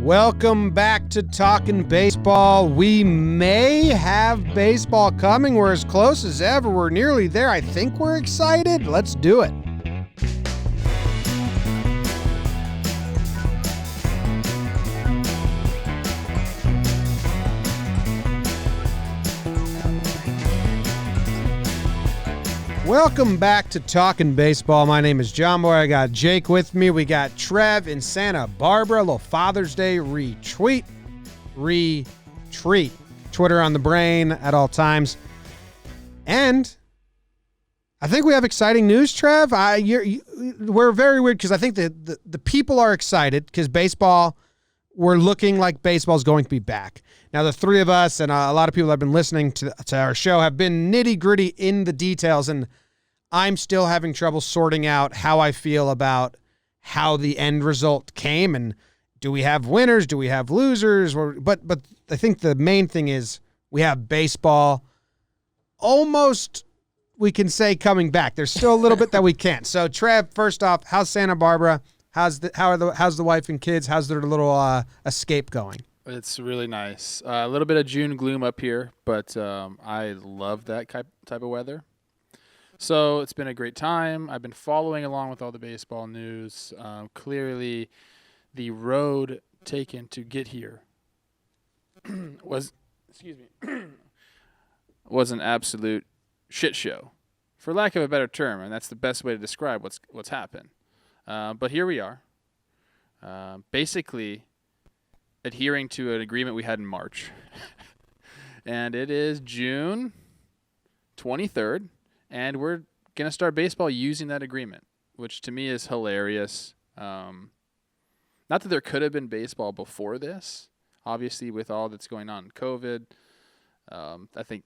Welcome back to Talkin Baseball. We may have baseball coming. We're as close as ever. We're nearly there. I think we're excited. Let's do it. Welcome back to Talkin Baseball. My name is JOMBOY. I got Jake with me. We got Trev in Santa Barbara. A little Father's Day retweet. Twitter on the brain at all times. And I think we have exciting news, Trev. We're very weird because I think the people are excited because baseball, we're looking like baseball's going to be back. Now, the three of us and a lot of people that have been listening to our show have been nitty-gritty in the details, and I'm still having trouble sorting out how I feel about how the end result came, and do we have winners? Do we have losers? But I think the main thing is we have baseball almost, we can say, coming back. There's still a little bit that we can't. So, Trev, first off, how's Santa Barbara? How's the wife and kids? How's their little escape going? It's really nice. A little bit of June gloom up here, but I love that type of weather. So it's been a great time. I've been following along with all the baseball news. Clearly, the road taken to get here was an absolute shit show, for lack of a better term, and that's the best way to describe what's happened. But here we are, basically adhering to an agreement we had in March. And it is June 23rd, and we're going to start baseball using that agreement, which to me is hilarious. Not that there could have been baseball before this. Obviously, with all that's going on in COVID, I think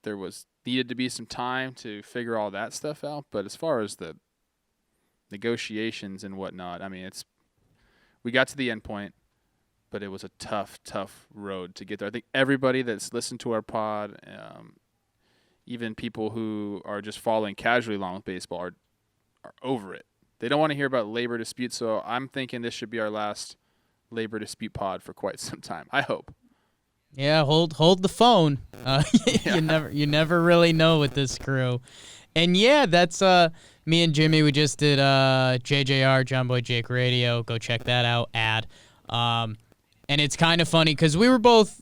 there needed to be some time to figure all that stuff out. But as far as the negotiations and whatnot, I mean, we got to the end point, but it was a tough road to get there. I think everybody that's listened to our pod, even people who are just following casually along with baseball, are over it. They don't want to hear about labor disputes, so I'm thinking this should be our last labor dispute pod for quite some time. I hope. Yeah, hold the phone. You never really know with this crew. And yeah, that's me and Jimmy. We just did JJR, JOMBOY Jake Radio. Go check that out. And it's kind of funny because we were both,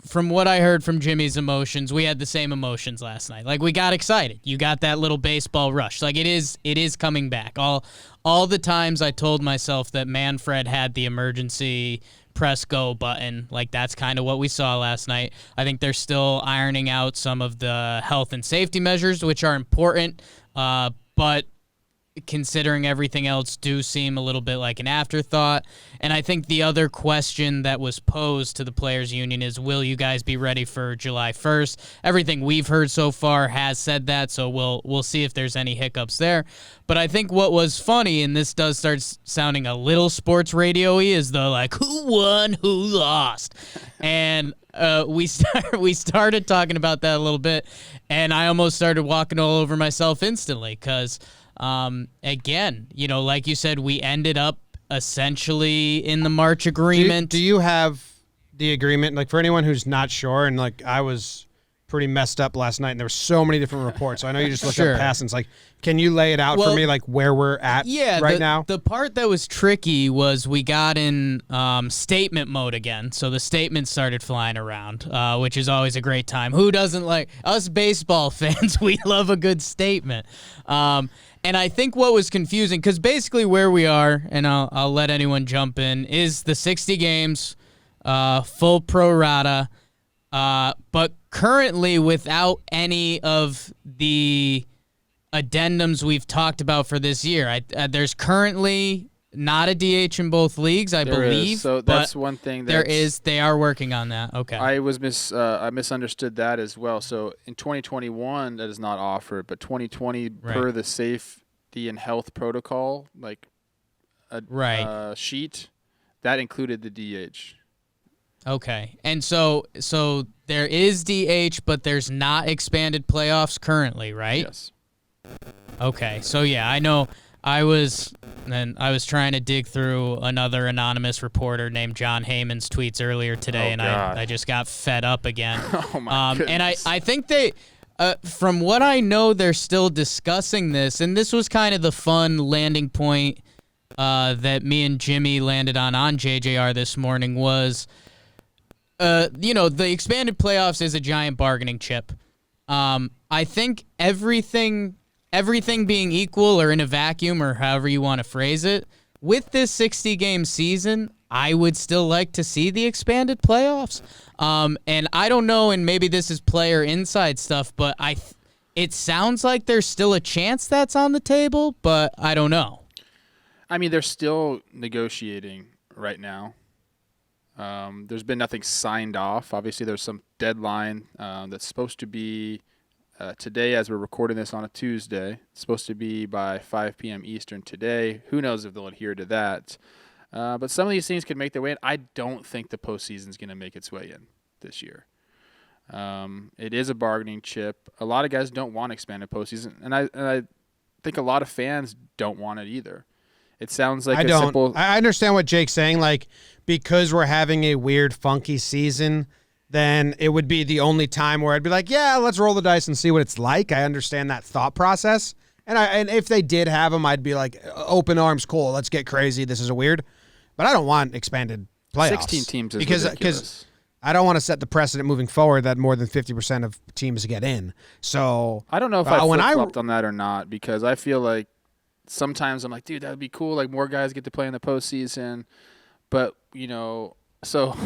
from what I heard from Jimmy's emotions, we had the same emotions last night. Like, we got excited. You got that little baseball rush. Like, it is coming back. All the times I told myself that Manfred had the emergency press go button, like, that's kind of what we saw last night. I think they're still ironing out some of the health and safety measures, which are important, but considering everything else, do seem a little bit like an afterthought. And I think the other question that was posed to the players union is, will you guys be ready for July 1st? Everything we've heard so far has said that, so we'll see if there's any hiccups there. But I think what was funny, and this does start sounding a little sports radio-y, is the, like, who won, who lost? And we started talking about that a little bit, and I almost started walking all over myself instantly because again, like you said, we ended up essentially in the March agreement. Do you have the agreement? Like, for anyone who's not sure, and like I was pretty messed up last night, and there were so many different reports. So I know you just looked up past, and it's like, can you lay it out for me, like where we're at now? The part that was tricky was we got in statement mode again. So the statements started flying around, which is always a great time. Who doesn't like us baseball fans? We love a good statement. And I think what was confusing, because basically where we are, and I'll let anyone jump in, is the 60 games, full pro rata, but currently without any of the addendums we've talked about for this year. There's currently not a DH in both leagues, I believe. So that's one thing. There is. They are working on that. Okay. I misunderstood that as well. So in 2021, that is not offered, but 2020, per the safety and health protocol, like a sheet, that included the DH. Okay. And so there is DH, but there's not expanded playoffs currently, right? Yes. Okay. So yeah, I know I was trying to dig through another anonymous reporter named John Heyman's tweets earlier today, and I just got fed up again. Oh my goodness. And I think they, from what I know, they're still discussing this, and this was kind of the fun landing point that me and Jimmy landed on JJR this morning was, the expanded playoffs is a giant bargaining chip. I think everything being equal or in a vacuum or however you want to phrase it, with this 60-game season, I would still like to see the expanded playoffs. And I don't know, and maybe this is player inside stuff, but it sounds like there's still a chance that's on the table, but I don't know. I mean, they're still negotiating right now. There's been nothing signed off. Obviously, there's some deadline that's supposed to be today as we're recording this on a Tuesday. It's supposed to be by 5 p.m. Eastern today. Who knows if they'll adhere to that. But some of these things could make their way in. I don't think the postseason is going to make its way in this year. It is a bargaining chip. A lot of guys don't want expanded postseason, and I think a lot of fans don't want it either. It sounds like I understand what Jake's saying. Like, because we're having a weird, funky season, then it would be the only time where I'd be like, yeah, let's roll the dice and see what it's like. I understand that thought process. And if they did have them, I'd be like, open arms, cool, let's get crazy. This is a weird. But I don't want expanded playoffs. 16 teams is ridiculous. Because I don't want to set the precedent moving forward that more than 50% of teams get in. So I don't know if I flip-flopped on that or not, because I feel like sometimes I'm like, dude, that would be cool. Like, more guys get to play in the postseason. But, so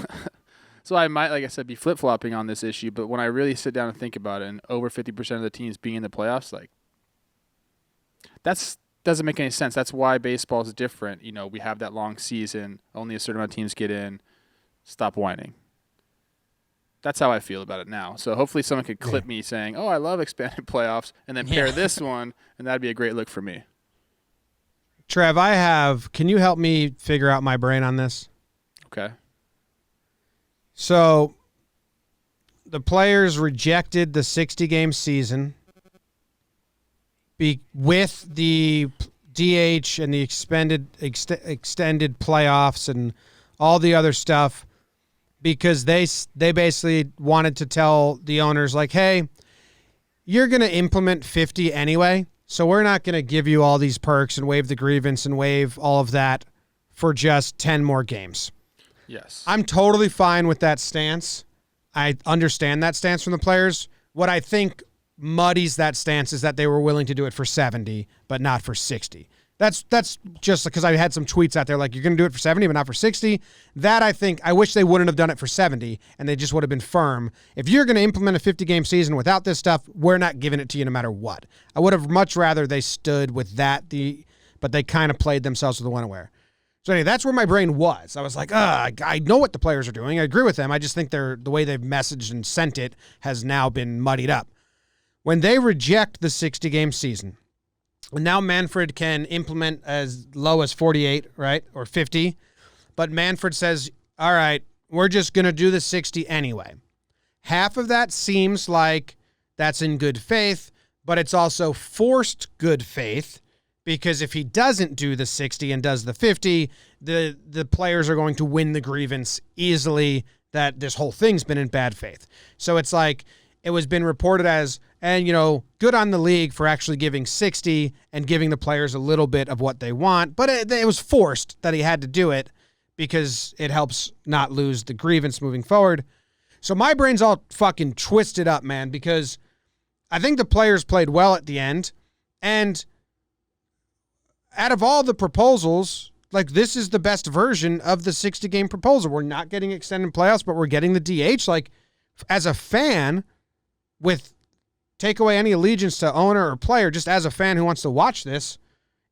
I might, like I said, be flip-flopping on this issue. But when I really sit down and think about it, and over 50% of the teams being in the playoffs, like, that doesn't make any sense. That's why baseball is different. We have that long season. Only a certain amount of teams get in. Stop whining. That's how I feel about it now. So hopefully someone could clip me saying, oh, I love expanded playoffs, and then pair this one, and that'd be a great look for me. Trev, can you help me figure out my brain on this? Okay. So the players rejected the 60-game season with the DH and the extended playoffs and all the other stuff, because they basically wanted to tell the owners, like, hey, you're going to implement 50 anyway, so we're not going to give you all these perks and waive the grievance and waive all of that for just 10 more games. Yes. I'm totally fine with that stance. I understand that stance from the players. What I think muddies that stance is that they were willing to do it for 70, but not for 60. That's just because I had some tweets out there like, you're going to do it for 70, but not for 60. That I wish they wouldn't have done it for 70, and they just would have been firm. If you're going to implement a 50-game season without this stuff, we're not giving it to you no matter what. I would have much rather they stood with that, but they kind of played themselves with the one-aware. So anyway, that's where my brain was. I was like, I know what the players are doing. I agree with them. I just think the way they've messaged and sent it has now been muddied up. When they reject the 60-game season, and now Manfred can implement as low as 48, right, or 50, but Manfred says, all right, we're just going to do the 60 anyway. Half of that seems like that's in good faith, but it's also forced good faith, because if he doesn't do the 60 and does the 50, the players are going to win the grievance easily that this whole thing's been in bad faith. So it's like, it was been reported as, and good on the league for actually giving 60 and giving the players a little bit of what they want, but it was forced that he had to do it because it helps not lose the grievance moving forward. So my brain's all fucking twisted up, man, because I think the players played well at the end, and out of all the proposals, like, this is the best version of the 60-game proposal. We're not getting extended playoffs, but we're getting the DH. Like, as a fan, take away any allegiance to owner or player, just as a fan who wants to watch this,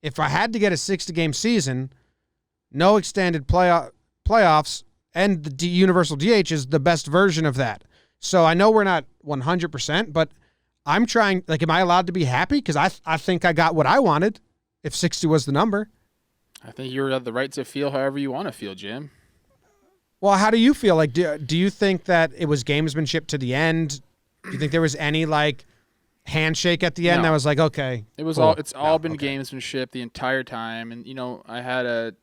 if I had to get a 60-game season, no extended playoffs, and the universal DH is the best version of that. So I know we're not 100%, but I'm trying, like, am I allowed to be happy? Because I think I got what I wanted if 60 was the number. I think you have the right to feel however you want to feel, Jim. Well, how do you feel? Like, do you think that it was gamesmanship to the end? Do you think there was any, like, handshake at the end No. that was like, okay. It was cool. all. It's all No, been okay. gamesmanship the entire time, and I had a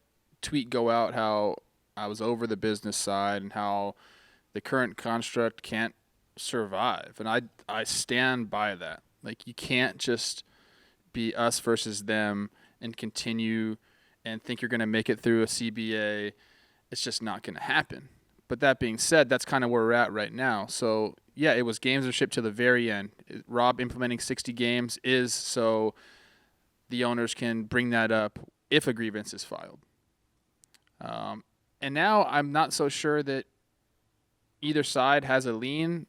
tweet go out how I was over the business side and how the current construct can't survive, and I stand by that. Like, you can't just be us versus them and continue and think you're going to make it through a CBA. It's just not going to happen. But that being said, that's kind of where we're at right now. So, yeah, it was gamesmanship to the very end. Rob implementing 60 games is so the owners can bring that up if a grievance is filed. And now I'm not so sure that either side has a lien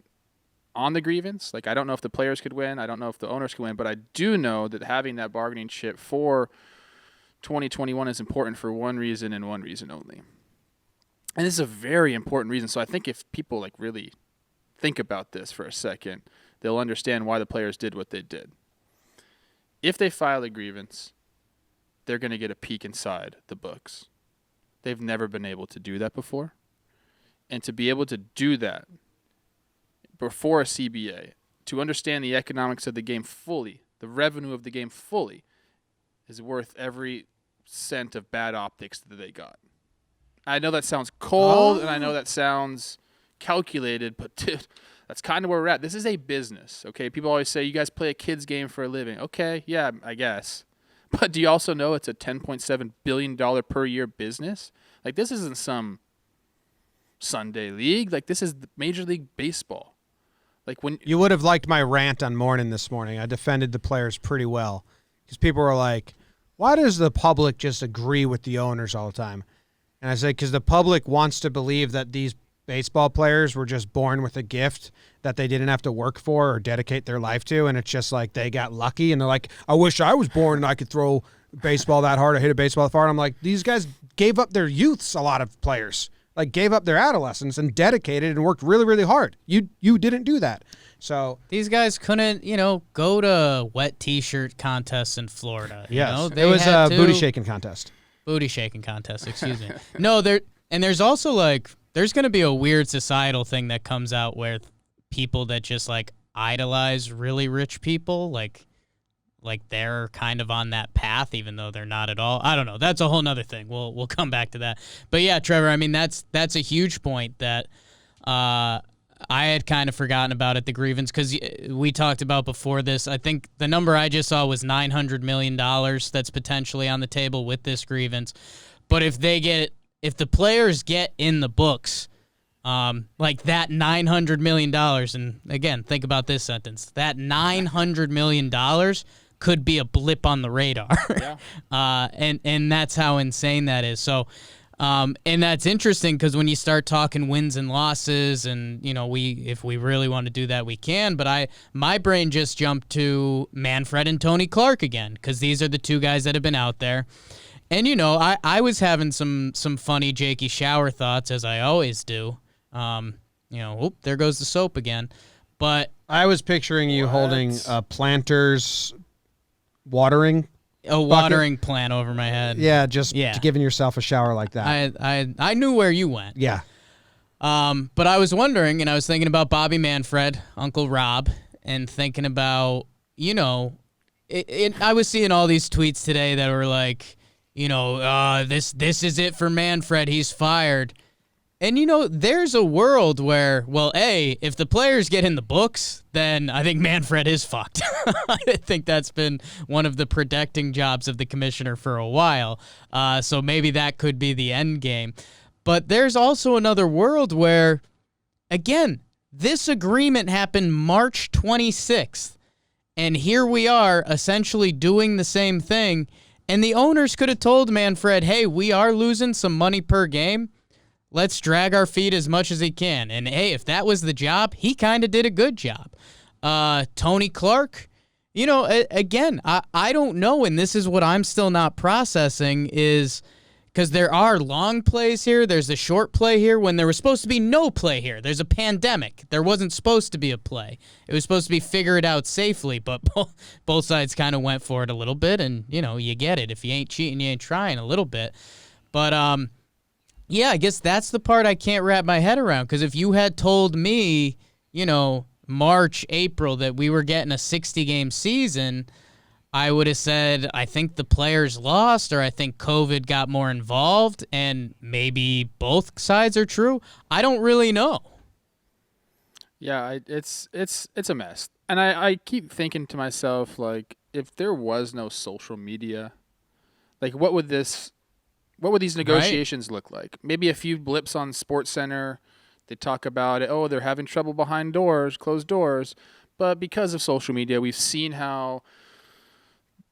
on the grievance. Like, I don't know if the players could win. I don't know if the owners could win. But I do know that having that bargaining chip for 2021 is important for one reason and one reason only. And this is a very important reason. So I think if people really think about this for a second, they'll understand why the players did what they did. If they file a grievance, they're going to get a peek inside the books. They've never been able to do that before. And to be able to do that before a CBA, to understand the economics of the game fully, the revenue of the game fully, is worth every cent of bad optics that they got. I know that sounds cold, and I know that sounds calculated, but dude, that's kind of where we're at. This is a business, okay? People always say, you guys play a kid's game for a living. Okay, yeah, I guess. But do you also know it's a $10.7 billion per year business? Like, this isn't some Sunday league. Like, this is Major League Baseball. Like, when You would have liked my rant on Morning this morning. I defended the players pretty well because people were like, why does the public just agree with the owners all the time? And I said, because the public wants to believe that these baseball players were just born with a gift that they didn't have to work for or dedicate their life to, and it's just like they got lucky, and they're like, I wish I was born and I could throw baseball that hard or hit a baseball that far. And I'm like, these guys gave up their youths, a lot of players. Like, gave up their adolescence and dedicated and worked really, really hard. You didn't do that. So These guys couldn't, go to wet T-shirt contests in Florida. yes, They it was had a booty shaking contest. Booty shaking contest, excuse me. No, there's also there's going to be a weird societal thing that comes out with people that just idolize really rich people, like they're kind of on that path, even though they're not at all. I don't know. That's a whole nother thing. We'll come back to that. But yeah, Trevor, I mean, that's a huge point that I had kind of forgotten about at the grievance, because we talked about before this. I think the number I just saw was $900 million that's potentially on the table with this grievance. But if the players get in the books, like that $900 million, and again, think about this sentence, that $900 million could be a blip on the radar. Yeah. And that's how insane that is. So, and that's interesting because when you start talking wins and losses, and if we really want to do that, we can. But my brain just jumped to Manfred and Tony Clark again, because these are the two guys that have been out there. And I was having some funny Jakey shower thoughts, as I always do. There goes the soap again. But I was picturing you holding a planter's watering. A watering plant over my head. Yeah, just giving yourself a shower like that. I knew where you went. Yeah. But I was wondering, and I was thinking about Bobby Manfred, Uncle Rob, and thinking about, I was seeing all these tweets today that were like, this is it for Manfred, he's fired. And, there's a world where, well, if the players get in the books, then I think Manfred is fucked. I think that's been one of the protecting jobs of the commissioner for a while. So maybe that could be the end game. But there's also another world where, again, this agreement happened March 26th. And here we are essentially doing the same thing. And the owners could have told Manfred, hey, we are losing some money per game. Let's drag our feet as much as he can. And, hey, if that was the job, he kind of did a good job. Tony Clark, again, I don't know, and this is what I'm still not processing, is because there are long plays here, there's a short play here, when there was supposed to be no play here. There's a pandemic. There wasn't supposed to be a play. It was supposed to be figure it out safely, but both sides kind of went for it a little bit, and, you get it. If you ain't cheating, you ain't trying a little bit. But, yeah, I guess that's the part I can't wrap my head around, because if you had told me, March, April that we were getting a 60-game season, I would have said I think the players lost or I think COVID got more involved, and maybe both sides are true. I don't really know. Yeah, it's a mess. And I keep thinking to myself, like, if there was no social media, like what would these negotiations look like? Maybe a few blips on SportsCenter. They talk about it. Oh, they're having trouble behind doors, closed doors. But because of social media, we've seen how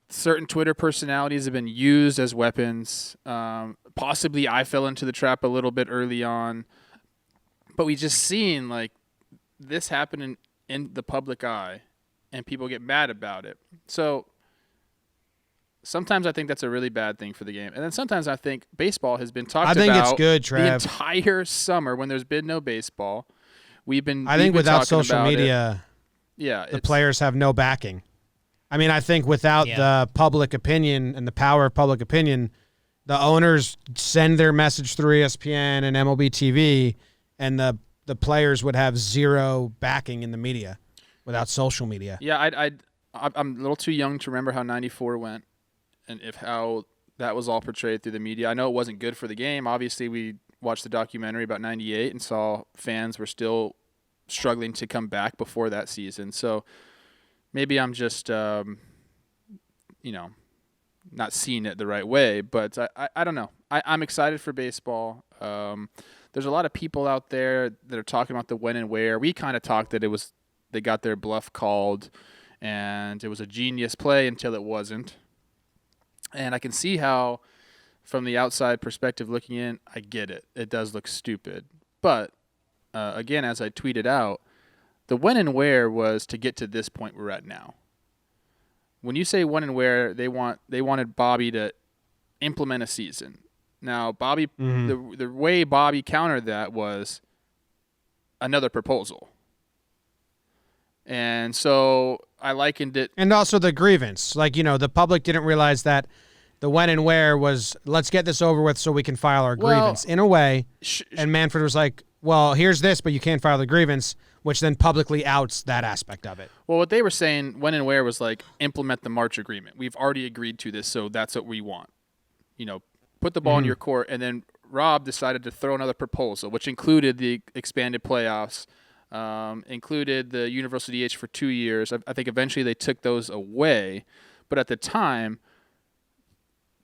certain Twitter personalities have been used as weapons. Possibly I fell into the trap a little bit early on. But we just seen, like, this happen in the public eye, and people get mad about it. So sometimes I think that's a really bad thing for the game. And then sometimes I think baseball has been talked about it's good, Trev. the entire summer when there's been no baseball. I think without social media, the players have no backing. I mean, I think without the public opinion and the power of public opinion, the owners send their message through ESPN and MLB TV, and the players would have zero backing in the media without social media. Yeah, I'm a little too young to remember how 94 went and how that was all portrayed through the media. I know it wasn't good for the game. Obviously, we watched the documentary about 98 and saw fans were still struggling to come back before that season. So maybe I'm just, not seeing it the right way. But I don't know. I'm excited for baseball. There's a lot of people out there that are talking about the when and where. We kind of talked that they got their bluff called, and it was a genius play until it wasn't. And I can see how, from the outside perspective looking in, I get it. It does look stupid. But, again, as I tweeted out, the when and where was to get to this point we're at now. When you say when and where, they wanted Bobby to implement a season. Now, Bobby, the way Bobby countered that was another proposal. And so I likened it. And also the grievance. Like, the public didn't realize that the when and where was, let's get this over with so we can file our grievance in a way. And Manfred was like, well, here's this, but you can't file the grievance, which then publicly outs that aspect of it. Well, what they were saying, when and where, was like, implement the March agreement. We've already agreed to this, so that's what we want. Put the ball in your court. And then Rob decided to throw another proposal, which included the expanded playoffs, included the universal DH for 2 years. I think eventually they took those away. But at the time,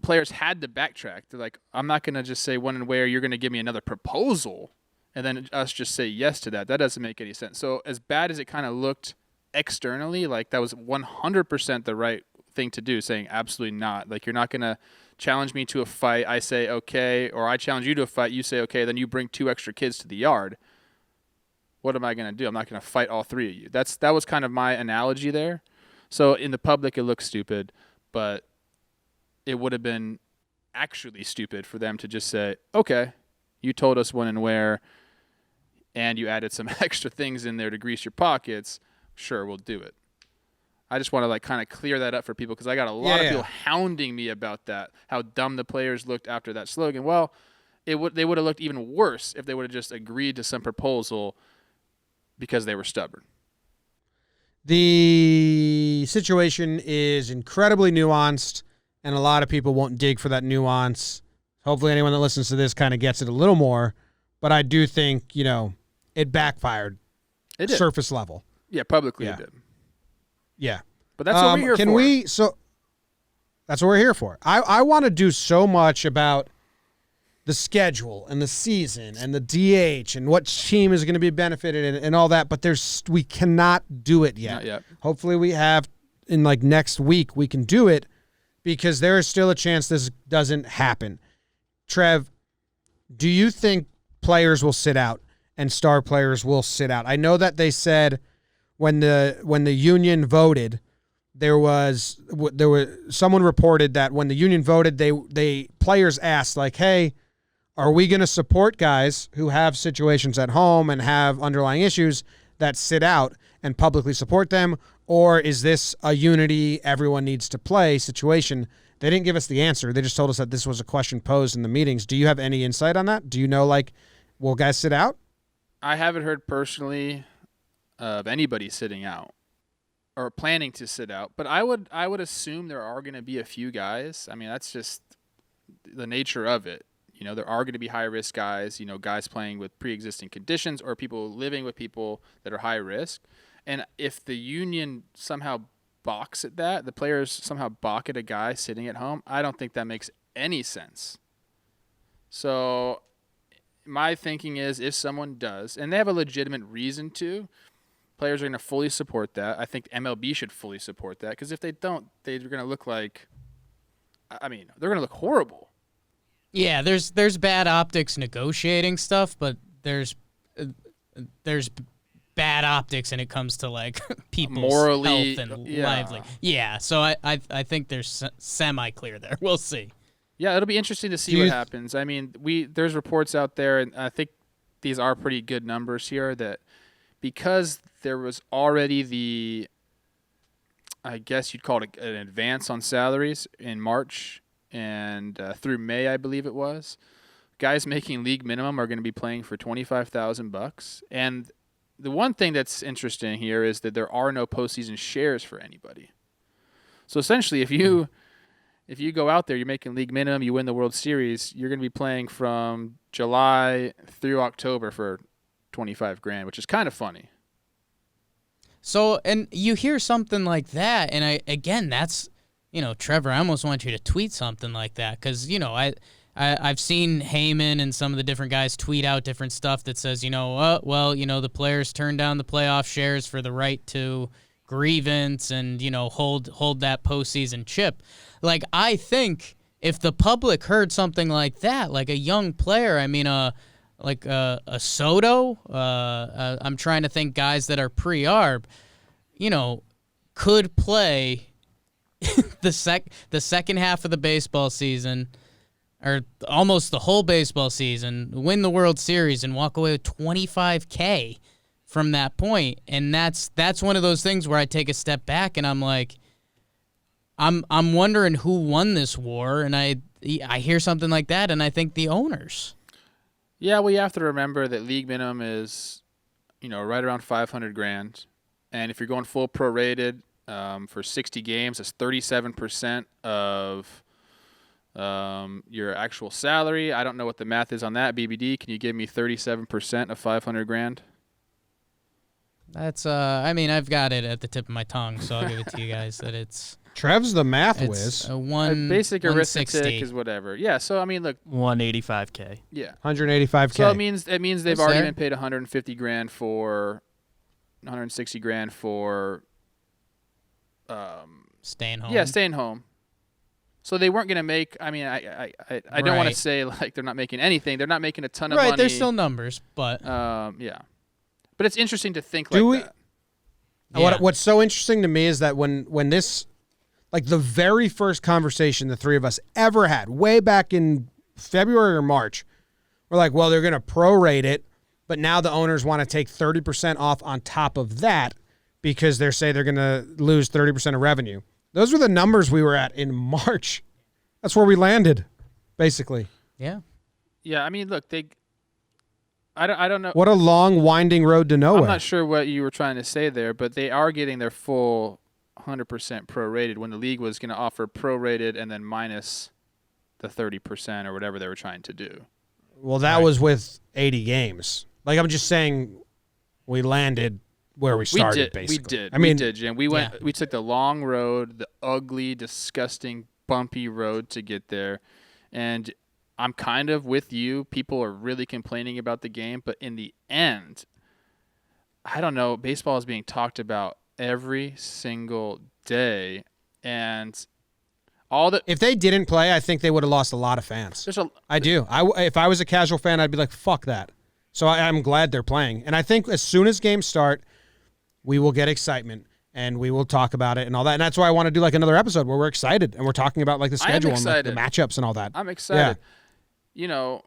players had to backtrack. They're like, I'm not going to just say when and where, you're going to give me another proposal, and then us just say yes to that. That doesn't make any sense. So as bad as it kind of looked externally, like that was 100% the right thing to do, saying absolutely not. Like, you're not going to challenge me to a fight. I say okay, or I challenge you to a fight. You say okay, then you bring 2 extra kids to the yard. What am I going to do? I'm not going to fight all 3 of you. That was kind of my analogy there. So in the public, it looks stupid, but it would have been actually stupid for them to just say, okay, you told us when and where, and you added some extra things in there to grease your pockets. Sure, we'll do it. I just want to kind of clear that up for people, because I got a lot of people hounding me about that, how dumb the players looked after that slogan. Well, they would have looked even worse if they would have just agreed to some proposal because they were stubborn. The situation is incredibly nuanced, and a lot of people won't dig for that nuance. Hopefully anyone that listens to this kind of gets it a little more, but I do think, it backfired. It did. Surface level. Yeah, publicly it did. Yeah. But that's what we're here for. That's what we're here for. I want to do so much about the schedule and the season and the DH and what team is going to be benefited and all that, but we cannot do it yet. Not yet. Hopefully we have in next week we can do it, because there is still a chance this doesn't happen. Trev, do you think players will sit out and star players will sit out? I know that they said when the union voted, there was someone reported that when the union voted, they players asked, like, hey, are we going to support guys who have situations at home and have underlying issues that sit out and publicly support them, or is this a unity, everyone needs to play situation? They didn't give us the answer. They just told us that this was a question posed in the meetings. Do you have any insight on that? Do you know, will guys sit out? I haven't heard personally. of anybody sitting out or planning to sit out. But I would assume there are going to be a few guys. I mean, that's just the nature of it. You know, there are going to be high-risk guys, you know, guys playing with pre-existing conditions or people living with people that are high risk. And if the union somehow balks at that, the players somehow balk at a guy sitting at home, I don't think that makes any sense. So my thinking is if someone does, and they have a legitimate reason to, players are going to fully support that. I think MLB should fully support that because if they don't, they're going to look like, I mean, they're going to look horrible. Yeah, there's bad optics negotiating stuff, but there's bad optics when it comes to like people's morally health and lively. Yeah, so I think there's semi clear there. We'll see. Yeah, it'll be interesting to see what happens. I mean, there's reports out there, and I think these are pretty good numbers here that because there was already the, I guess you'd call it an advance on salaries in March and through May, I believe it was. Guys making league minimum are going to be playing for $25,000, and the one thing that's interesting here is that there are no postseason shares for anybody. So essentially, if you go out there, you're making league minimum, you win the World Series, you're going to be playing from July through October for $25,000, which is kind of funny. So, and you hear something like that, and that's, you know, Trevor, I almost want you to tweet something like that because, you know, I've seen Heyman and some of the different guys tweet out different stuff that says, you know, well, you know, the players turned down the playoff shares for the right to grievance and, you know, hold that postseason chip. Like, I think if the public heard something like that, like a young player, I mean, like a Soto, I'm trying to think guys that are pre-arb, you know, could play the second half of the baseball season or almost the whole baseball season, win the World Series, and walk away with $25,000 from that point. And that's one of those things where I take a step back and I'm like, I'm wondering who won this war, and I hear something like that, and I think the owners. Yeah, well, you have to remember that league minimum is, you know, right around $500,000, and if you're going full prorated for 60 games, that's 37% of your actual salary. I don't know what the math is on that. BBD, can you give me 37% of $500,000? That's I mean, I've got it at the tip of my tongue, so I'll give it to you guys that it's Trev's the math whiz. Basic arithmetic is whatever. Yeah, so I mean, look, $185K. Yeah, $185K. So it means they've already been paid $150,000 for $160,000 for staying home. Yeah, staying home. So they weren't going to make. I mean, I don't want to say like they're not making anything. They're not making a ton of money. Right, there's still numbers, but yeah. But it's interesting to think like that. Yeah. What's so interesting to me is that when this, like the very first conversation the three of us ever had, way back in February or March, we're like, well, they're going to prorate it, but now the owners want to take 30% off on top of that because they're saying they're going to lose 30% of revenue. Those were the numbers we were at in March. That's where we landed, basically. Yeah. Yeah, I mean, look, I don't know. What a long, winding road to nowhere. I'm not sure what you were trying to say there, but they are getting their full 100% prorated when the league was going to offer prorated and then minus the 30% or whatever they were trying to do. Well, that was with 80 games. Like, I'm just saying we landed where we started, basically. We did, Jim. We took the long road, the ugly, disgusting, bumpy road to get there. And I'm kind of with you. People are really complaining about the game, but in the end, I don't know. Baseball is being talked about every single day, and if they didn't play, I think they would have lost a lot of fans. I do. If I was a casual fan, I'd be like, "Fuck that." So I'm glad they're playing, and I think as soon as games start, we will get excitement. And we will talk about it and all that. And that's why I want to do like another episode where we're excited and we're talking about like the schedule and like, the matchups and all that. I'm excited. Yeah. You know,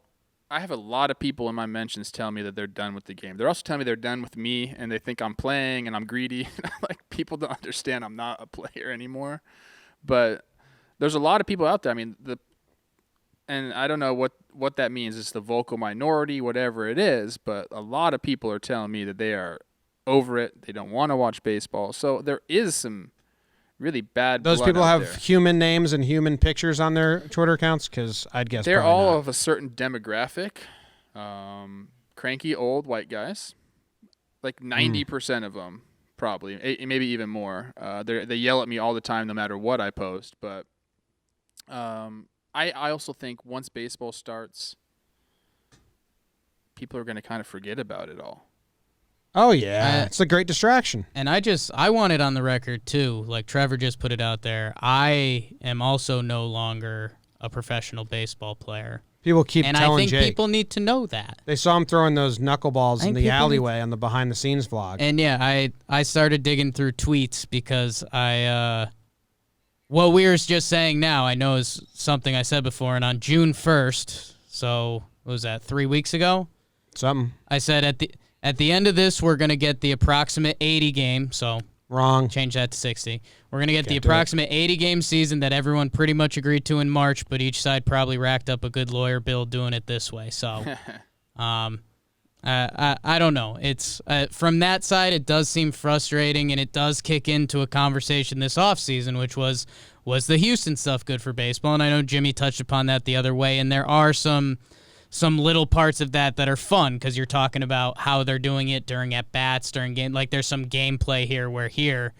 I have a lot of people in my mentions tell me that they're done with the game. They're also telling me they're done with me and they think I'm playing and I'm greedy. Like, people don't understand I'm not a player anymore. But there's a lot of people out there. I mean, and I don't know what that means. It's the vocal minority, whatever it is. But a lot of people are telling me that they are over it. They don't want to watch baseball. So there is some really bad Those blood people out have there. human names and human pictures on their Twitter accounts? Because I'd guess They're probably all not. of a certain demographic. Cranky old white guys. Like 90% of them, probably, maybe even more. They yell at me all the time no matter what I post. But I also think once baseball starts, people are going to kind of forget about it all. Oh, yeah. It's a great distraction. And I want it on the record, too. Like Trevor just put it out there. I am also no longer a professional baseball player. People keep and telling I think Jake. people need to know that. They saw him throwing those knuckleballs in the people alleyway on the behind-the-scenes vlog. And, yeah, I started digging through tweets because what we were just saying now, I know is something I said before. And on June 1st, so what was that, 3 weeks ago? Something. I said at the end of this, we're going to get the approximate 80 game. So wrong. Change that to 60. We're going to get the approximate 80 game season that everyone pretty much agreed to in March, but each side probably racked up a good lawyer bill doing it this way. So I don't know. It's from that side, it does seem frustrating, and it does kick into a conversation this offseason, which was the Houston stuff good for baseball? And I know Jimmy touched upon that the other way, and there are some little parts of that are fun because you're talking about how they're doing it during at-bats, during game. Like there's some gameplay here where here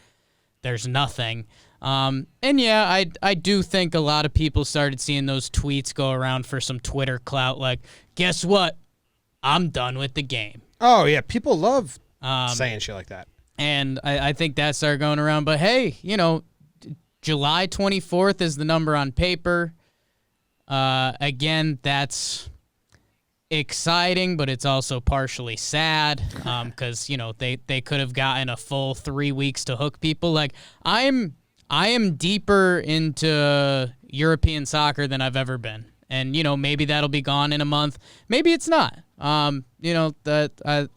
there's nothing. And yeah, I do think a lot of people started seeing those tweets go around for some Twitter clout like, guess what? I'm done with the game. Oh, yeah. People love saying shit like that. And I think that started going around. But hey, July 24th is the number on paper. Again, that's exciting, but it's also partially sad because they could have gotten a full 3 weeks to hook people. Like I am deeper into European soccer than I've ever been, and maybe that'll be gone in a month. Maybe it's not. That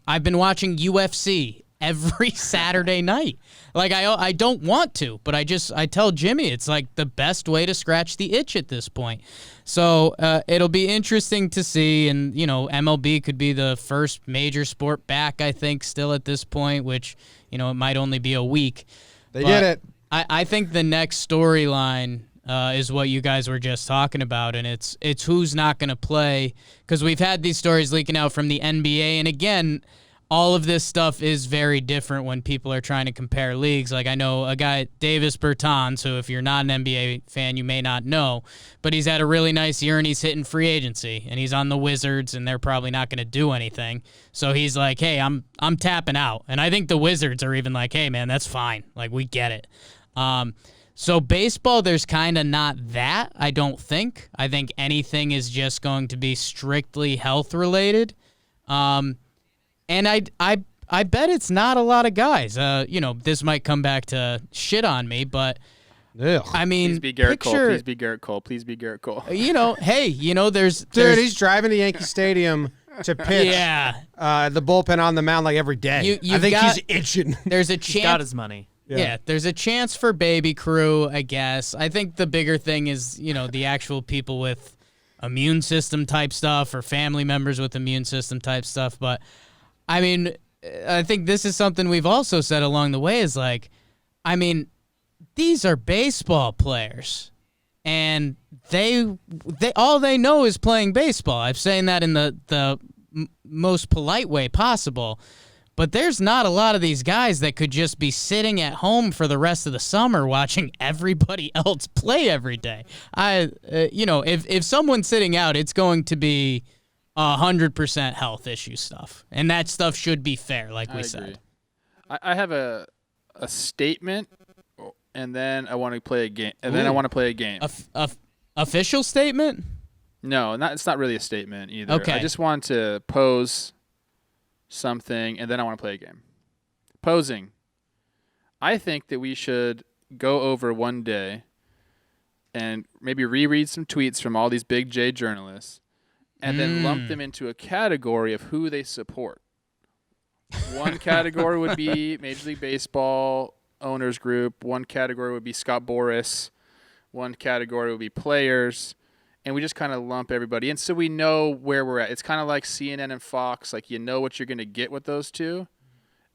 I've been watching UFC every Saturday night. Like I don't want to, but I tell Jimmy it's like the best way to scratch the itch at this point. So it'll be interesting to see, and MLB could be the first major sport back, I think, still at this point, which it might only be a week. They did it. I think the next storyline is what you guys were just talking about, and it's who's not going to play, because we've had these stories leaking out from the NBA, and again, all of this stuff is very different when people are trying to compare leagues. Like I know a guy, Davis Bertans, who if you're not an NBA fan, you may not know, but he's had a really nice year and he's hitting free agency and he's on the Wizards and they're probably not going to do anything. So he's like, hey, I'm tapping out. And I think the Wizards are even like, hey, man, that's fine. Like we get it. So baseball, there's kind of not that, I don't think. I think anything is just going to be strictly health related. And I bet it's not a lot of guys. This might come back to shit on me, but I mean, please be Garrett Cole. Please be Garrett Cole. Please be Garrett Cole. Hey, there's he's driving to Yankee Stadium to pitch. Yeah, the bullpen on the mound like every day. I think he's itching. There's a chance. He's got his money. Yeah, there's a chance for baby crew, I guess. I think the bigger thing is the actual people with immune system type stuff or family members with immune system type stuff, but. I mean, I think this is something we've also said along the way is like, I mean, these are baseball players, and they all they know is playing baseball. I'm saying that in the most polite way possible, but there's not a lot of these guys that could just be sitting at home for the rest of the summer watching everybody else play every day. If someone's sitting out, it's going to be 100% health issue stuff, and that stuff should be fair, like we said. I have a statement, and then I want to play a game, and then I want to play a game. Official statement? No, it's not really a statement either. Okay. I just want to pose something, and then I want to play a game. Posing. I think that we should go over one day and maybe reread some tweets from all these big J journalists, and then lump them into a category of who they support. One category would be Major League Baseball owners group. One category would be Scott Boras. One category would be players. And we just kind of lump everybody in so we know where we're at. It's kind of like CNN and Fox. Like, you know what you're going to get with those two.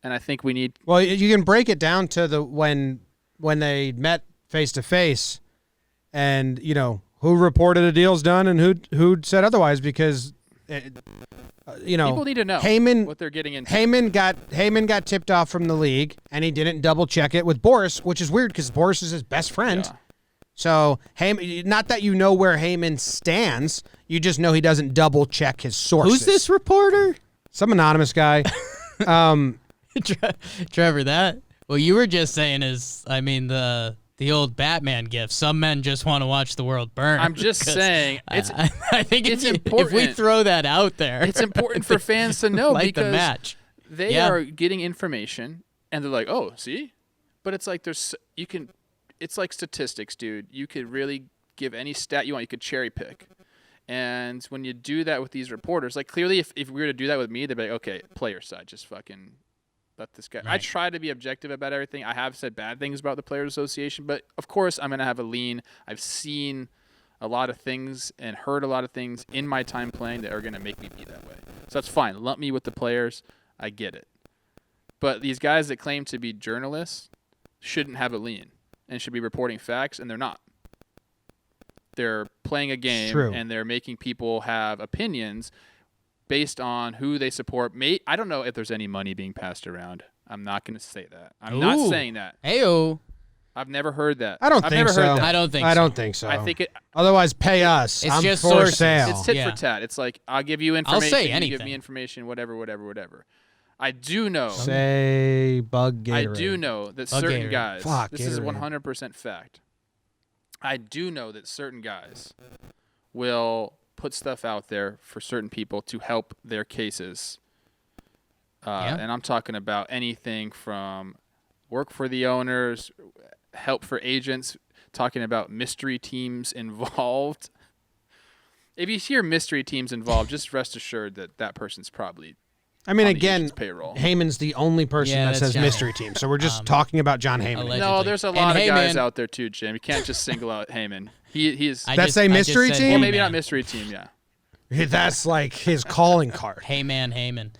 And I think we need. Well, you can break it down to the when they met face to face, and who reported a deal's done and who said otherwise, because People need to know what they're getting into. Heyman got tipped off from the league, and he didn't double check it with Boris, which is weird because Boris is his best friend. Yeah. So Heyman, not that you know where Heyman stands, you just know he doesn't double check his sources. Who's this reporter? Some anonymous guy. Trevor, what you were just saying is, the old Batman gif. Some men just want to watch the world burn. I'm just saying, I think it's If important. we throw that out there, it's important for fans to know light because the match. They are getting information, and they're like, "Oh, see," but it's like it's like statistics, dude. You could really give any stat you want. You could cherry pick, and when you do that with these reporters, like clearly, if we were to do that with me, they'd be like, "Okay, player side, just fucking." Let this guy. Right. I try to be objective about everything. I have said bad things about the Players Association, but of course I'm going to have a lean. I've seen a lot of things and heard a lot of things in my time playing that are going to make me be that way. So that's fine. Lump me with the players. I get it. But these guys that claim to be journalists shouldn't have a lean and should be reporting facts, and they're not. They're playing a game, and they're making people have opinions based on who they support. I don't know if there's any money being passed around. I'm not going to say that. I'm not saying that. Heyo. I've never heard that. I don't think so. I don't think so. I think it. Otherwise, pay us. It's I'm just for sources. sale. It's tit for tat. It's like, I'll give you information. I'll say anything. You give me information, whatever. I do know. Say bug Gatorade. I do know that certain guys. This is 100% fact. I do know that certain guys will put stuff out there for certain people to help their cases. And I'm talking about anything from work for the owners, help for agents, talking about mystery teams involved. If you hear mystery teams involved, just rest assured that person's probably again, payroll. Heyman's the only person that says mystery team, so we're just talking about John Heyman. Allegedly. No, there's a lot of guys out there too, Jim. You can't just single out Heyman. He is. That's a mystery team? Well, maybe not mystery team, yeah. That's like his calling card. Heyman.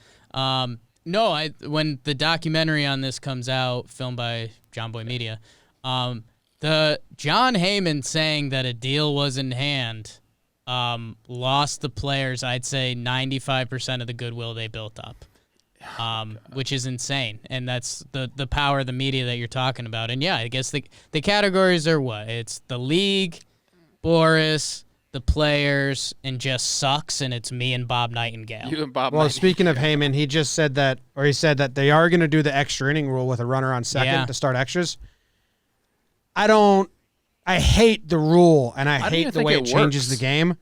No, when the documentary on this comes out, filmed by JOMBOY Media, the John Heyman saying that a deal was in hand lost the players, I'd say, 95% of the goodwill they built up, which is insane. And that's the power of the media that you're talking about. And, yeah, I guess the categories are what? It's the league, Boris, the players, and just sucks, and it's me and Bob Nightingale. You and Bob Well, speaking of Heyman, he said that they are going to do the extra inning rule with a runner on second to start extras. I hate the rule, and I hate the way it changes the game.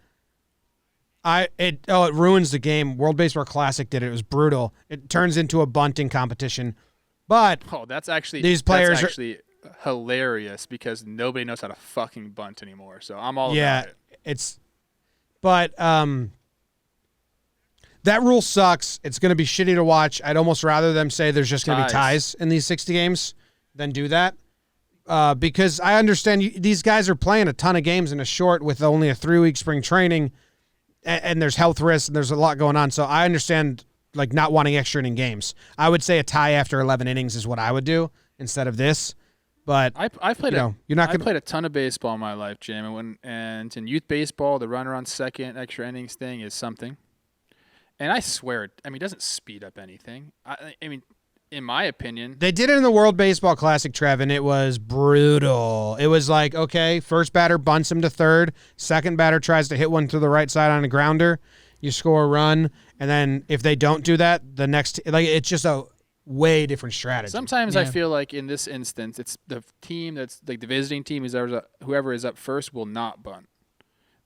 It ruins the game. World Baseball Classic did it. It was brutal. It turns into a bunting competition. But that's actually hilarious because nobody knows how to fucking bunt anymore. So I'm all about it. That rule sucks. It's going to be shitty to watch. I'd almost rather them say there's just going to be ties in these 60 games than do that. Because I understand these guys are playing a ton of games in a short with only a 3-week spring training, and there's health risks and there's a lot going on. So I understand not wanting extra inning games. I would say a tie after 11 innings is what I would do instead of this. But I played a ton of baseball in my life, Jim, and in youth baseball, the runner on second extra innings thing is something. And I swear, it doesn't speed up anything. In my opinion. They did it in the World Baseball Classic, Trev, and it was brutal. It was like, okay, first batter bunts him to third. Second batter tries to hit one to the right side on a grounder. You score a run. And then if they don't do that, the next – it's just a way different strategy. Sometimes I feel like in this instance, it's the team that's – the visiting team, whoever is up first will not bunt.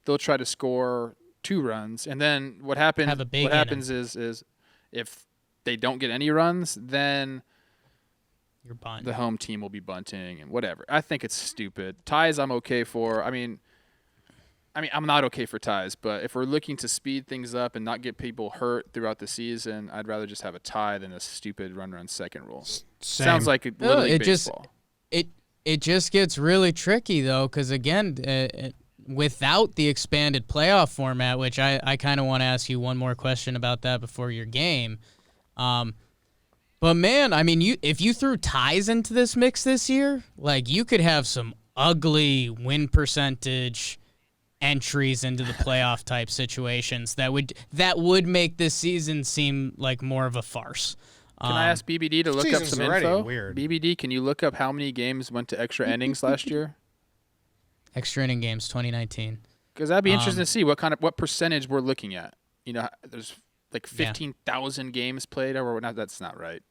They'll try to score 2 runs. And then what happens is if – they don't get any runs, then the home team will be bunting and whatever. I think it's stupid. Ties I'm okay for. I'm not okay for ties, but if we're looking to speed things up and not get people hurt throughout the season, I'd rather just have a tie than a stupid runner on second rule. Same. Sounds like a Little League baseball. It just gets really tricky, though, because, again, without the expanded playoff format, which I kind of want to ask you one more question about that before your game. But man, I mean, if you threw ties into this mix this year, like you could have some ugly win percentage entries into the playoff type situations that would make this season seem like more of a farce. Can I ask BBD to look up some info? Weird. BBD, can you look up how many games went to extra innings last year? Extra inning games 2019. Because that'd be interesting to see what percentage we're looking at. You know, there's like 15,000 games played, or not? That's not right.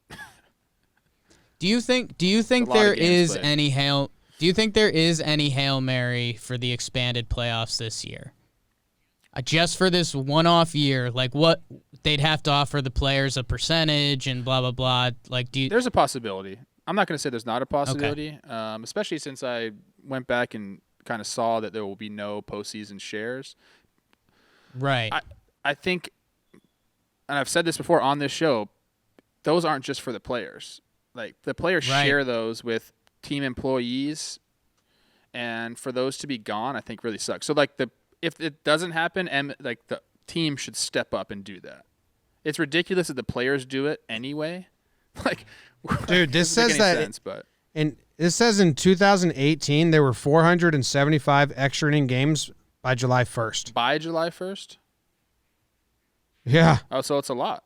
Do you think there is any Hail Mary for the expanded playoffs this year? Just for this one-off year, like what they'd have to offer the players a percentage and blah blah blah. Like, there's a possibility. I'm not going to say there's not a possibility, especially since I went back and kind of saw that there will be no postseason shares. Right. I think, and I've said this before on this show, those aren't just for the players. Like the players share those with team employees, and for those to be gone, I think really sucks. So like if it doesn't happen, like the team should step up and do that. It's ridiculous that the players do it anyway. Like, dude, this says that. And this says in 2018 there were 475 extra inning games by July 1st. By July 1st? Yeah. Oh, so it's a lot.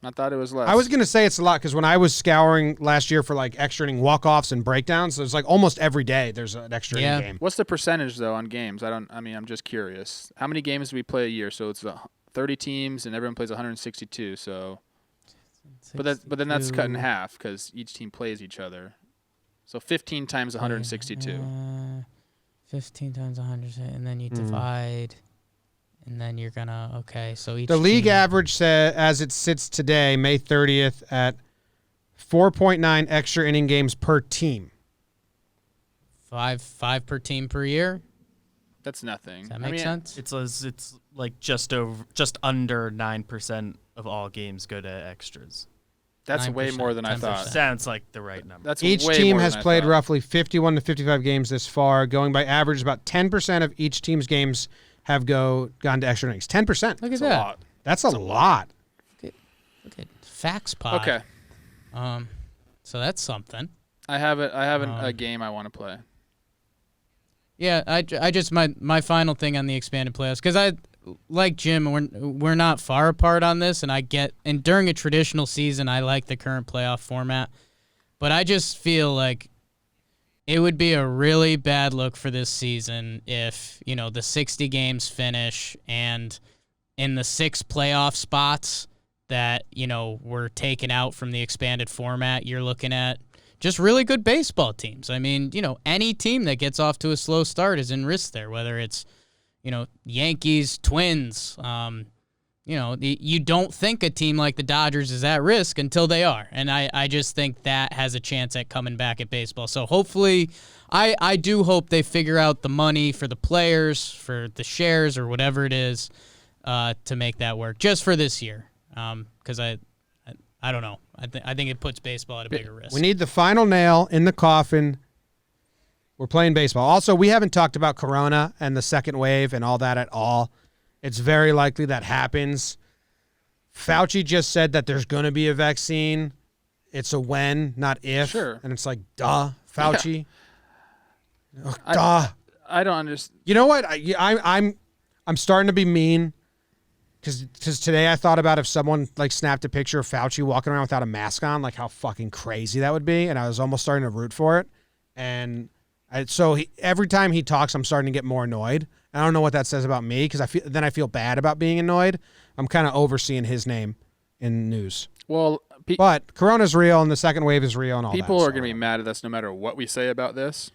I thought it was less. I was going to say it's a lot because when I was scouring last year for like extra inning walk-offs and breakdowns, there's like almost every day there's an extra inning game. What's the percentage though on games? I'm just curious. How many games do we play a year? So it's 30 teams and everyone plays 162. So, but then that's cut in half because each team plays each other. So 15 times 162. 15 times 100, and then you divide. And then you're gonna so each the league team, average as it sits today, May 30th, at 4.9 extra inning games per team. Five per team per year. That's nothing. Does that make sense? It's like just under 9% of all games go to extras. That's way more than 10%. I thought. Sounds like the right number. Each team has played roughly 51 to 55 games this far, going by average about 10% of each team's games have gone to extra innings. 10%. Look at that. That's a lot. Look at Fax Pod. Okay. So that's something. I have a game I want to play. Yeah, I just my final thing on the expanded playoffs, because I like Jim, we're not far apart on this, and during a traditional season I like the current playoff format, but I just feel like it would be a really bad look for this season if, the 60 games finish and in the 6 playoff spots that, were taken out from the expanded format, you're looking at just really good baseball teams. I mean, any team that gets off to a slow start is in risk there, whether it's, Yankees, Twins, you don't think a team like the Dodgers is at risk until they are. And I just think that has a chance at coming back at baseball. So hopefully, I do hope they figure out the money for the players, for the shares or whatever it is, to make that work just for this year. Because I don't know. I think it puts baseball at a bigger risk. We need the final nail in the coffin. We're playing baseball. Also, we haven't talked about Corona and the second wave and all that at all. It's very likely that happens. Fauci just said that there's going to be a vaccine. It's a when, not if. Sure. And it's like, duh, Fauci. Yeah. Duh. I don't understand. You know what? I'm starting to be mean because today I thought about if someone like snapped a picture of Fauci walking around without a mask on, like how fucking crazy that would be. And I was almost starting to root for it. And every time he talks, I'm starting to get more annoyed. I don't know what that says about me because I feel bad about being annoyed. I'm kind of overseeing his name in news. Well, but Corona's real and the second wave is real and all that. People are going to be mad at us no matter what we say about this.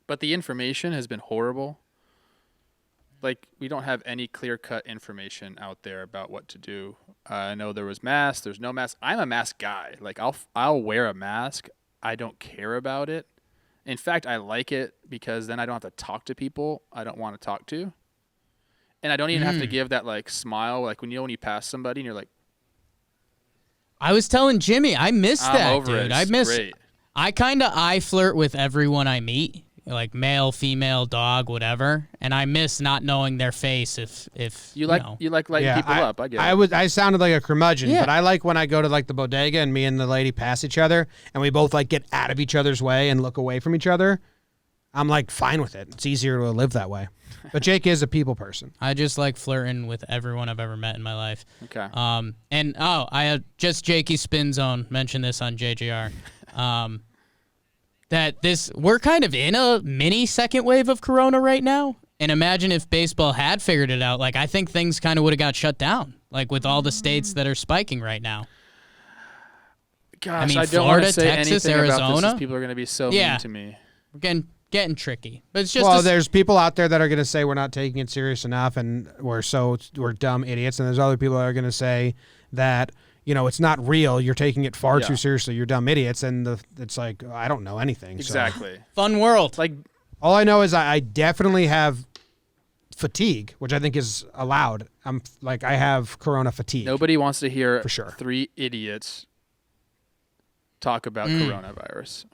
But the information has been horrible. Like, we don't have any clear-cut information out there about what to do. I know there was masks. There's no mask. I'm a mask guy. Like, I'll wear a mask. I don't care about it. In fact, I like it because then I don't have to talk to people I don't want to talk to. And I don't even have to give that, like, smile. Like, when you pass somebody and you're like... I was telling Jimmy, I miss that, over dude. it. Great. I kind of flirt with everyone I meet. like male, female, dog, whatever, and I miss not knowing their face if You like lighting people up. I get it. I sounded like a curmudgeon, Yeah. but I like when I go to like the bodega and me and the lady pass each other and we both like get out of each other's way and look away from each other. I'm like fine with it. It's easier to live that way. But Jake is a people person. I just like flirting with everyone I've ever met in my life. Okay. And I had just Jakey Spin Zone mentioned this on JJR. That we're kind of in a mini second wave of Corona right now. And imagine if baseball had figured it out. Like, I think things kind of would have got shut down, like with all the states that are spiking right now. Gosh, I mean, I don't want Florida, to say Texas, anything about this, Arizona. 'cause people are going to be so Yeah. mean to me. We're getting tricky. But it's just Well, there's people out there that are going to say we're not taking it serious enough and we're dumb idiots. And there's other people that are going to say that, it's not real. You're taking it far too seriously. You're dumb idiots. And it's like, I don't know anything. Exactly. So. fun world. Like, All I know is I definitely have fatigue, which I think is allowed. I have Corona fatigue. nobody wants to hear For sure. 3 idiots talk about coronavirus.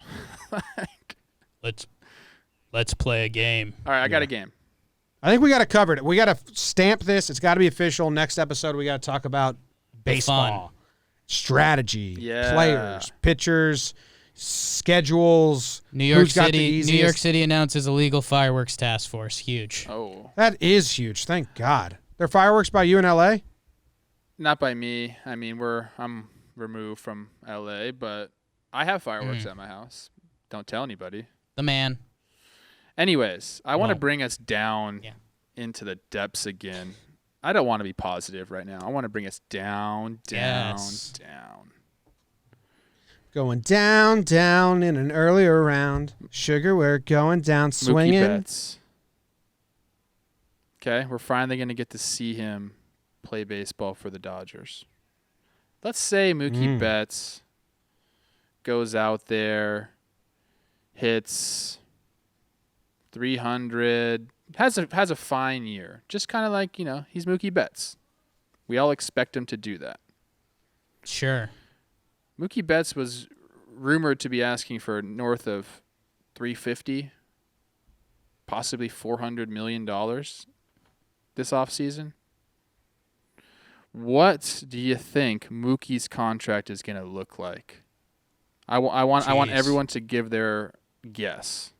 Let's play a game. All right, I got a game. I think we got to cover it. We got to stamp this. It's got to be official. Next episode, we got to talk about baseball, strategy, Yeah. players, pitchers, schedules. New York who's got the City. New easiest. York City announces illegal fireworks task force. Huge. Oh, That is huge. Thank God. There are fireworks by you in LA? not by me. I mean, I'm removed from LA, but I have fireworks at my house. Don't tell anybody. The man. Anyways, I want to Well, bring us down yeah. into the depths again. I don't want to be positive right now. I want to bring us down. Yes. Going down, down in an earlier round. Sugar, we're going down swinging. Mookie Betts. Okay, we're finally going to get to see him play baseball for the Dodgers. Let's say Mookie Betts goes out there, hits 300, has a fine year. Just kind of like, he's Mookie Betts. We all expect him to do that. Sure. Mookie Betts was rumored to be asking for north of $350, possibly $400 million this offseason. What do you think Mookie's contract is going to look like? I want everyone to give their guess.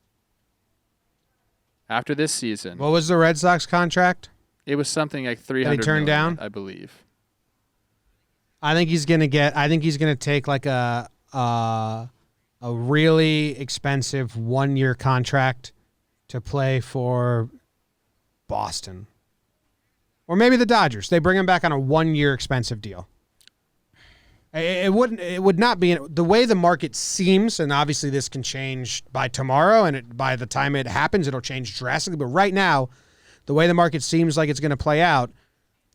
After this season, What was the Red Sox contract? it was something like $300 turned million, down? I believe. I think he's gonna take like a really expensive 1-year contract to play for Boston. Or maybe the Dodgers. They bring him back on a 1-year expensive deal. It would not be the way the market seems, and obviously this can change by tomorrow, and by the time it happens, it'll change drastically. But right now, the way the market seems like it's going to play out,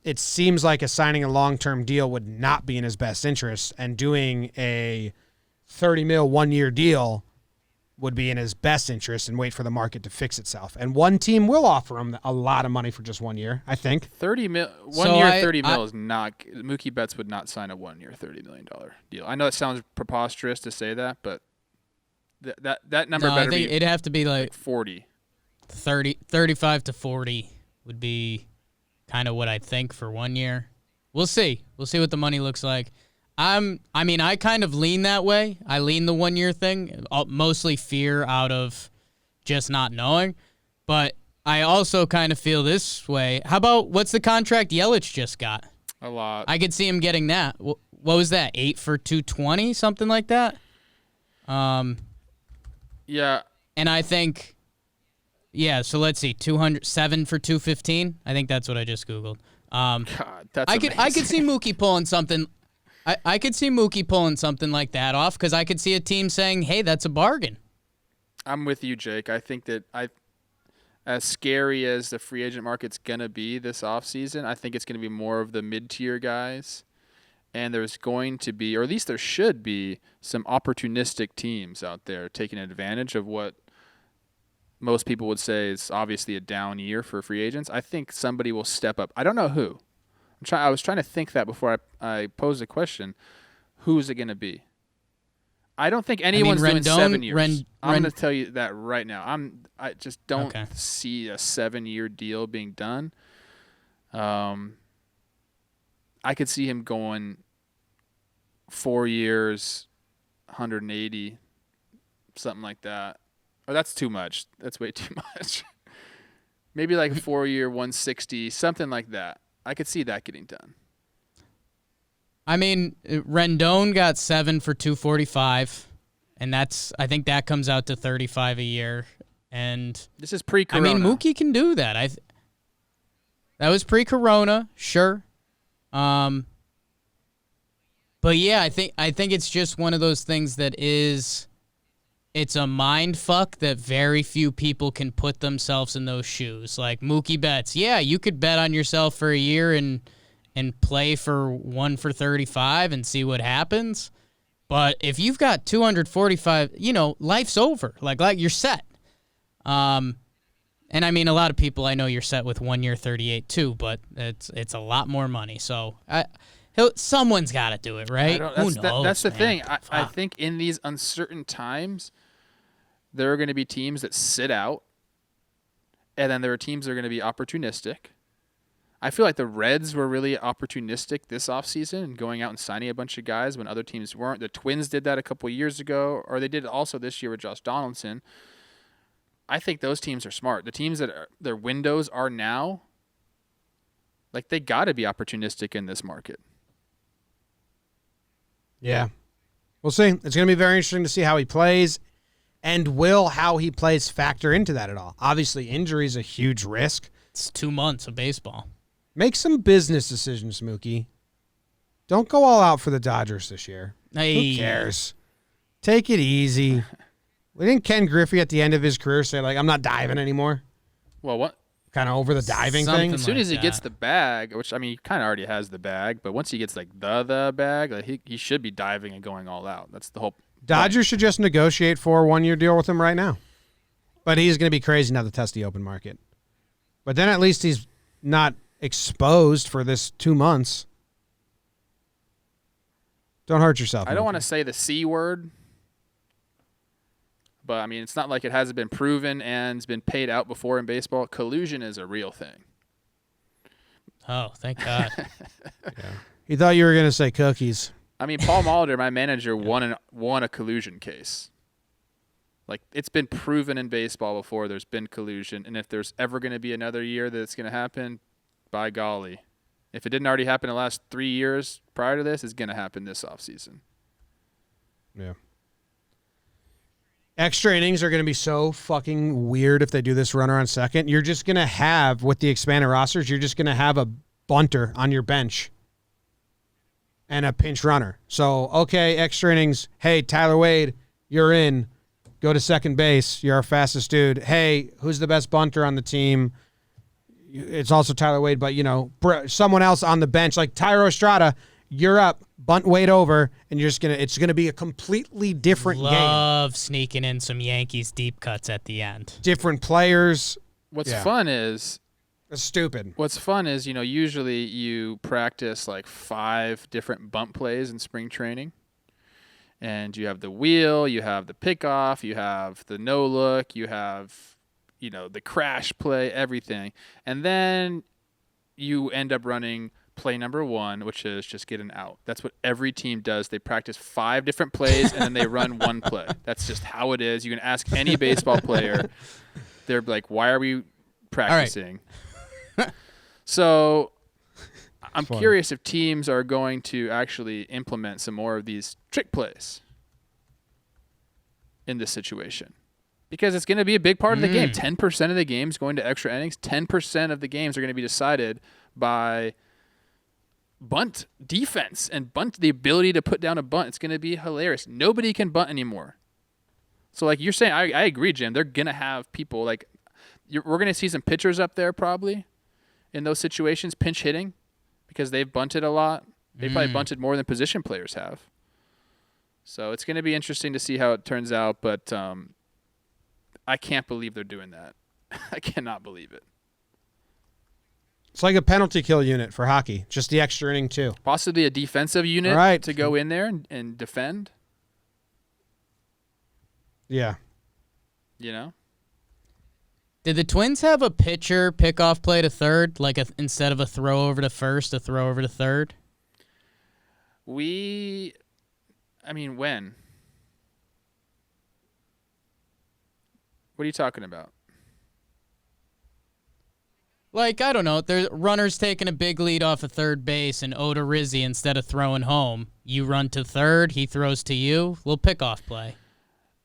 it seems like signing a long-term deal would not be in his best interest, and doing a $30 million 1-year deal would be in his best interest, and wait for the market to fix itself. And one team will offer him a lot of money for just 1 year, I think. 30 mil, So year, I- 30 mil I- is not. Mookie Betts would not sign a 1 year, $30 million deal. I know it sounds preposterous to say that, but that number No, I better think be it'd have to be like 40. 35 to 40 would be kind of what I think for 1 year. We'll see. We'll see what the money looks like. I kind of lean that way. I lean the 1 year thing, mostly fear out of just not knowing. But I also kind of feel this way. How about what's the contract Yelich just got? A lot. I could see him getting that. What was that? 8 for 220, something like that. Yeah. And I think, so let's see, 207 for 215. I think that's what I just Googled. God, that's I could see Mookie pulling something. I could see Mookie pulling something like that off because I could see a team saying, "Hey, that's a bargain." I'm with you, Jake. I think that as scary as the free agent market's going to be this offseason, I think it's going to be more of the mid-tier guys. And there's going to be, or at least there should be, some opportunistic teams out there taking advantage of what most people would say is obviously a down year for free agents. I think somebody will step up. I don't know who. I was trying to think that before I posed the question. Who is it going to be? I don't think anyone's doing 7 years. I'm going to Ren- tell you that right now. I just don't Okay. see a 7-year deal being done. I could see him going 4 years, 180, something like that. Or that's too much. That's way too much. Maybe like a 4-year, 160, something like that. I could see that getting done. I mean, Rendon got 7 for $245, and I think that comes out to $35 a year. And This is pre-corona. I mean, Mookie can do that. That was pre-corona, sure. But yeah, I think it's just one of those things that it's a mind fuck that very few people can put themselves in those shoes. Like Mookie Betts, yeah, you could bet on yourself for a year and play for 1 for 35 and see what happens. But if you've got 245, life's over. Like you're set. And I mean, a lot of people I know you're set with 1 year 38 too, but it's a lot more money. So someone's got to do it, right? Who knows? That's the man. thing. I think in these uncertain times, there are going to be teams that sit out, and then there are teams that are going to be opportunistic. I feel like the Reds were really opportunistic this offseason and going out and signing a bunch of guys when other teams weren't. The Twins did that a couple of years ago, or they did it also this year with Josh Donaldson. I think those teams are smart. The teams that their windows are now, like they got to be opportunistic in this market. Yeah. We'll see. It's going to be very interesting to see how he plays, and will how he plays factor into that at all. Obviously, injury is a huge risk. It's 2 months of baseball. Make some business decisions, Mookie. Don't go all out for the Dodgers this year. Hey. Who cares? Take it easy. Didn't Ken Griffey at the end of his career say, like, I'm not diving anymore? Well, what? Kind of over the diving Something thing? As soon as he like gets that. the bag, which I mean, he kind of already has the bag, but once he gets like the bag, like he should be diving and going all out. That's the whole. Dodgers should just negotiate for a 1-year deal with him right now. But he's going to be crazy now to test the open market. But then at least he's not exposed for this 2 months. Don't hurt yourself. I don't Mookie. want to say the C word, but I mean, it's not like it hasn't been proven and it's been paid out before in baseball. Collusion is a real thing. Oh, thank God. He thought you were going to say cookies. I mean, Paul Molitor, my manager, won a collusion case. Like, it's been proven in baseball before there's been collusion, and if there's ever going to be another year that it's going to happen, by golly. If it didn't already happen in the last 3 years prior to this, it's going to happen this offseason. Yeah. Extra innings are going to be so fucking weird if they do this runner on second. You're just going to have, with the expanded rosters, you're just going to have a bunter on your bench and a pinch runner. So, okay, extra innings. Hey, Tyler Wade, you're in. Go to second base. You're our fastest dude. Hey, who's the best bunter on the team? It's also Tyler Wade, but, someone else on the bench, like Tyro Estrada, you're up, bunt Wade over, and it's going to be a completely different game. Love sneaking in some Yankees deep cuts at the end. Different players. What's Yeah. fun is It's stupid. usually you practice like 5 different bunt plays in spring training. And you have the wheel, you have the pickoff, you have the no look, you have, the crash play, everything. And then you end up running play number 1, which is just get an out. That's what every team does. They practice 5 different plays and then they run one play. That's just how it is. You can ask any baseball player. They're like, why are we practicing? So I'm curious if teams are going to actually implement some more of these trick plays in this situation. Because it's going to be a big part of the game. 10% of the games going to extra innings. 10% of the games are going to be decided by bunt defense and the ability to put down a bunt. It's going to be hilarious. Nobody can bunt anymore. So like you're saying, I agree, Jim. They're going to have people like we're going to see some pitchers up there probably in those situations, pinch hitting, because they've bunted a lot. They probably bunted more than position players have. So it's going to be interesting to see how it turns out, but I can't believe they're doing that. I cannot believe it. It's like a penalty kill unit for hockey, just the extra inning too. Possibly a defensive unit Right. to go in there and defend. Yeah. You know? Did the Twins have a pitcher pickoff play to third, like instead of a throw over to first, a throw over to third? When? What are you talking about? Like, I don't know, the runner's taking a big lead off of third base, and Oda Rizzi, instead of throwing home, you run to third, he throws to you, little pickoff play.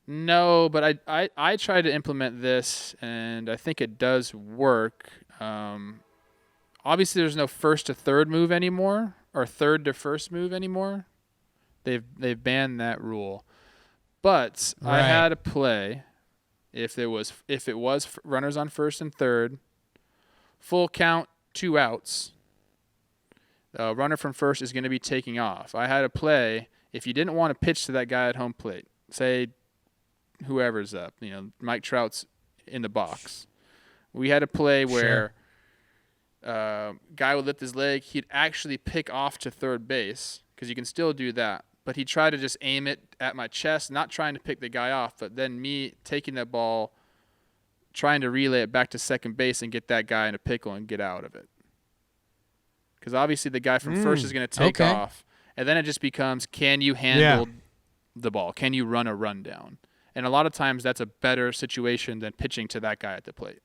No, but I tried to implement this, and I think it does work. Obviously, there's no first to third move anymore, or third to first move anymore. They've banned that rule. But I had a play if it was runners on first and third, full count, 2 outs. Runner from first is going to be taking off. I had a play if you didn't want to pitch to that guy at home plate, say whoever's up, Mike Trout's in the box. We had a play where guy would lift his leg. He'd actually pick off to third base because you can still do that. But he'd try to just aim it at my chest, not trying to pick the guy off, but then me taking that ball, trying to relay it back to second base and get that guy in a pickle and get out of it. Because obviously the guy from first is going to take off. And then it just becomes, can you handle the ball? Can you run a rundown? And a lot of times that's a better situation than pitching to that guy at the plate.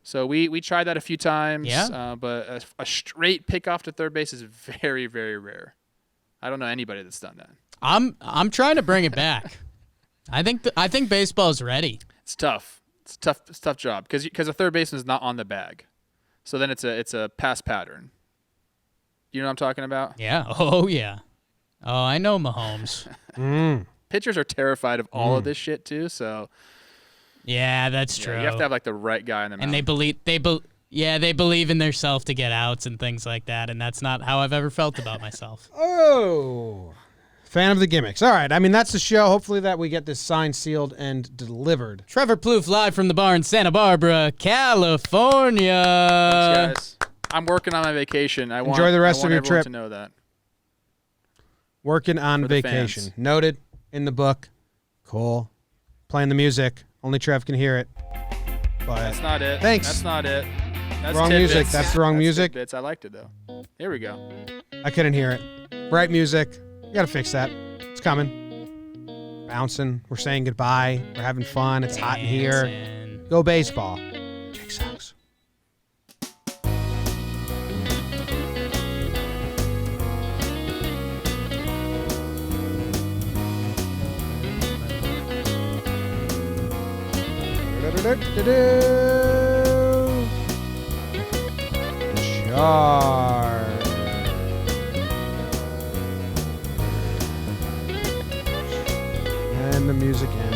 So we tried that a few times, but a straight pickoff to third base is very, very rare. I don't know anybody that's done that. I'm trying to bring it back. I think baseball's ready. It's tough. It's a tough job because a third baseman is not on the bag. So then it's a pass pattern. You know what I'm talking about? Yeah. Oh yeah. Oh, I know Mahomes. Pitchers are terrified of all of this shit too. So yeah, that's true. You have to have like the right guy in the mound. And they believe in their self to get outs and things like that, and that's not how I've ever felt about myself. Oh, fan of the gimmicks. All right, I mean, that's the show. Hopefully that we get this signed, sealed, and delivered. Trevor Plouffe live from the bar in Santa Barbara, California. Thanks, guys. I'm working on my vacation. Enjoy the rest of your trip. To know that. Working on vacation. Fans. Noted in the book. Cool. Playing the music. Only Trev can hear it. But that's not it. Thanks. That's not it. That's wrong tidbits. music. That's the wrong music. Tidbits. I liked it though. Here we go. I couldn't hear it. Right music. You gotta fix that. It's coming. Bouncing. We're saying goodbye. We're having fun. It's hot in here. Go baseball. Jake sucks. Charge. And the music ends.